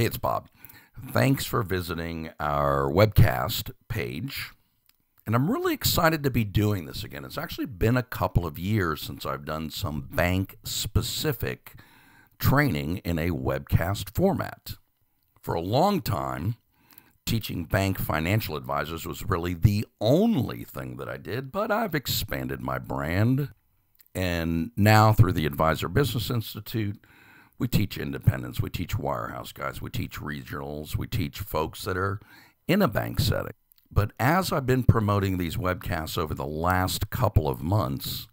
Hey, it's Bob. Thanks for visiting our webcast page. And I'm really excited to be doing this again. It's actually been a couple of years since I've done some bank-specific training in a webcast format. For a long time, teaching bank financial advisors was really the only thing that I did, but I've expanded my brand. And now through the Advisor Business Institute, we teach independents, we teach wirehouse guys, we teach regionals, we teach folks that are in a bank setting. But as I've been promoting these webcasts over the last couple of months,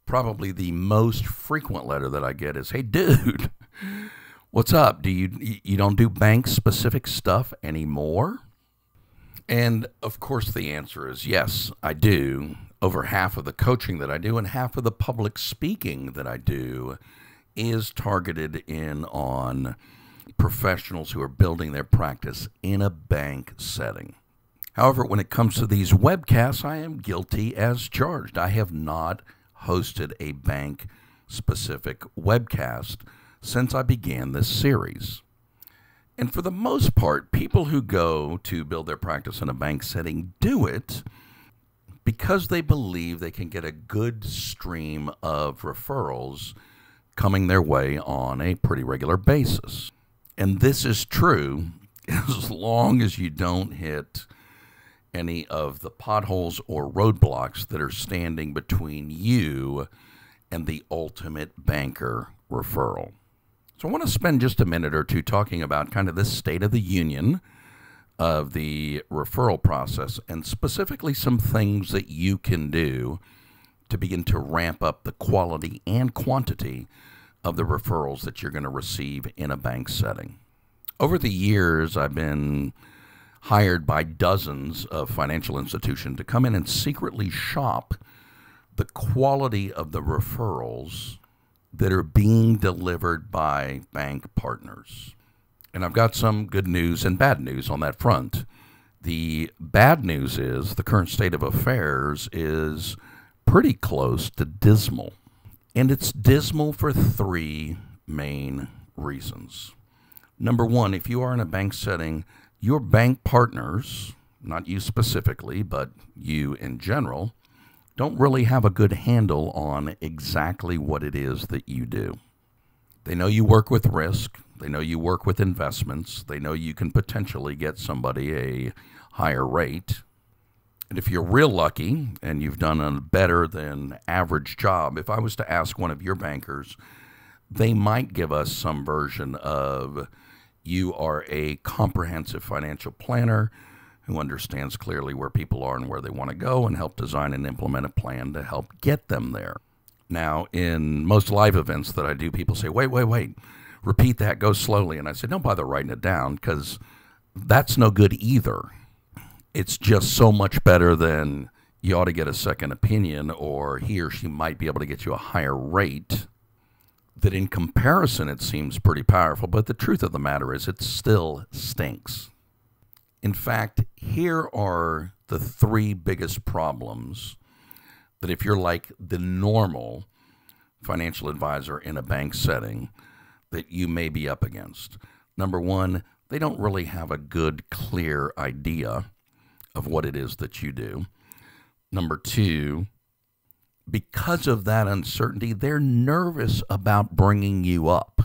probably the most frequent letter that I get is, hey, dude, what's up? You don't do bank-specific stuff anymore? And, of course, the answer is yes, I do. Over half of the coaching that I do and half of the public speaking that I do is targeted in on professionals who are building their practice in a bank setting. However, when it comes to these webcasts, I am guilty as charged. I have not hosted a bank-specific webcast since I began this series. And for the most part, people who go to build their practice in a bank setting do it because they believe they can get a good stream of referrals coming their way on a pretty regular basis. And this is true as long as you don't hit any of the potholes or roadblocks that are standing between you and the ultimate banker referral. So I want to spend just a minute or two talking about kind of this state of the union of the referral process and specifically some things that you can do to begin to ramp up the quality and quantity of the referrals that you're going to receive in a bank setting. Over the years, I've been hired by dozens of financial institutions to come in and secretly shop the quality of the referrals that are being delivered by bank partners. And I've got some good news and bad news on that front. The bad news is the current state of affairs is pretty close to dismal. And it's dismal for three main reasons. Number one, if you are in a bank setting, your bank partners, not you specifically, but you in general, don't really have a good handle on exactly what it is that you do. They know you work with risk. They know you work with investments. They know you can potentially get somebody a higher rate. And if you're real lucky and you've done a better than average job, if I was to ask one of your bankers, they might give us some version of you are a comprehensive financial planner who understands clearly where people are and where they want to go and help design and implement a plan to help get them there. Now, in most live events that I do, people say, wait, repeat that, go slowly. And I said, don't bother writing it down because that's no good either. It's just so much better than you ought to get a second opinion or he or she might be able to get you a higher rate, that in comparison it seems pretty powerful. But the truth of the matter is it still stinks. In fact, here are the three biggest problems that if you're like the normal financial advisor in a bank setting that you may be up against. Number one, they don't really have a good, clear idea of what it is that you do. Number two, because of that uncertainty, they're nervous about bringing you up.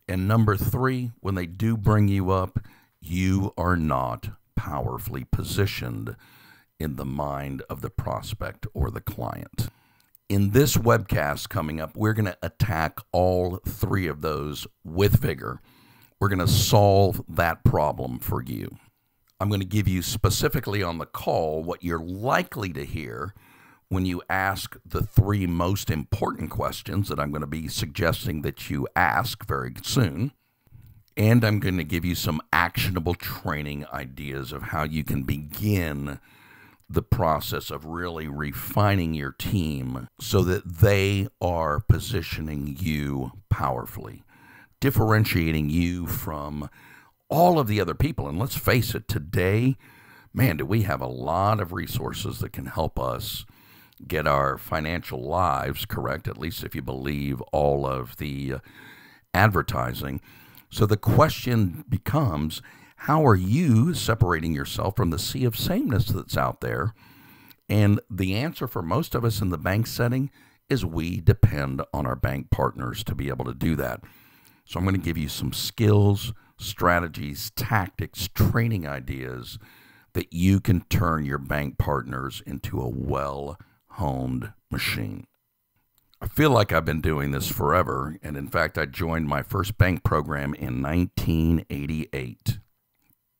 And number three, when they do bring you up, you are not powerfully positioned in the mind of the prospect or the client. In this webcast coming up, we're going to attack all three of those with vigor. We're going to solve that problem for you. I'm going to give you specifically on the call what you're likely to hear when you ask the three most important questions that I'm going to be suggesting that you ask very soon. And I'm going to give you some actionable training ideas of how you can begin the process of really refining your team so that they are positioning you powerfully, differentiating you from all of the other people. And let's face it, today, man, do we have a lot of resources that can help us get our financial lives correct, at least if you believe all of the advertising. So the question becomes, how are you separating yourself from the sea of sameness that's out there? And the answer for most of us in the bank setting is we depend on our bank partners to be able to do that. So I'm going to give you some skills, strategies, tactics, training ideas that you can turn your bank partners into a well-honed machine. I feel like I've been doing this forever, and in fact, I joined my first bank program in 1988,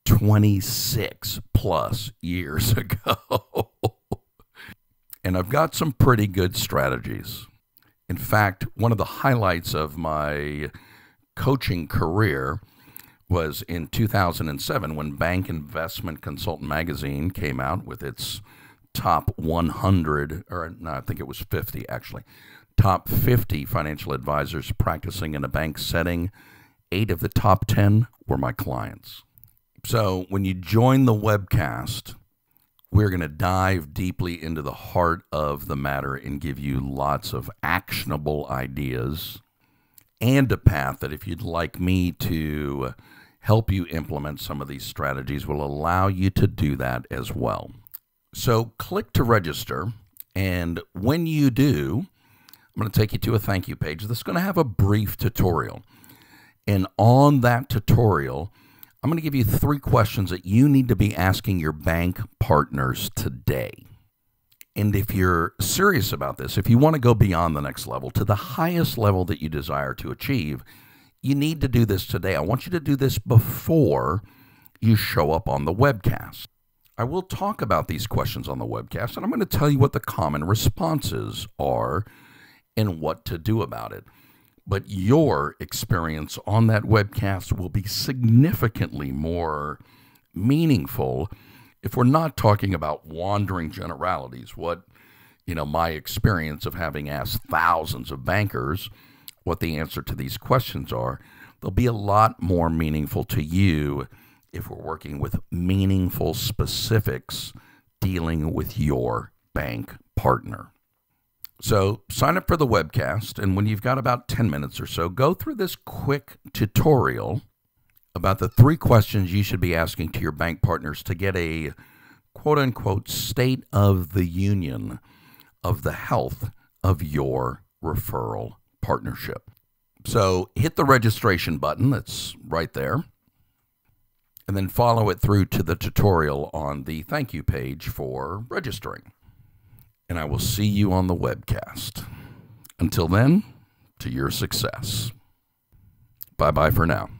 26 plus years ago. And I've got some pretty good strategies. In fact, one of the highlights of my coaching career was in 2007 when Bank Investment Consultant magazine came out with its top 100, or no, I think it was 50 actually, top 50 financial advisors practicing in a bank setting. 8 of the top 10 were my clients. So when you join the webcast, we're going to dive deeply into the heart of the matter and give you lots of actionable ideas and a path that, if you'd like me to help you implement some of these strategies, will allow you to do that as well. So click to register, and when you do, I'm going to take you to a thank you page that's going to have a brief tutorial. And on that tutorial, I'm going to give you 3 questions that you need to be asking your bank partners today. And if you're serious about this, if you want to go beyond the next level to the highest level that you desire to achieve, you need to do this today. I want you to do this before you show up on the webcast. I will talk about these questions on the webcast, and I'm going to tell you what the common responses are and what to do about it. But your experience on that webcast will be significantly more meaningful if we're not talking about wandering generalities. What, my experience of having asked thousands of bankers what the answer to these questions are, they'll be a lot more meaningful to you if we're working with meaningful specifics dealing with your bank partner. So sign up for the webcast, and when you've got about 10 minutes or so, go through this quick tutorial about the 3 questions you should be asking to your bank partners to get a quote-unquote state of the union of the health of your referral partnership. So hit the registration button that's right there, and then follow it through to the tutorial on the thank you page for registering. And I will see you on the webcast. Until then, to your success. Bye-bye for now.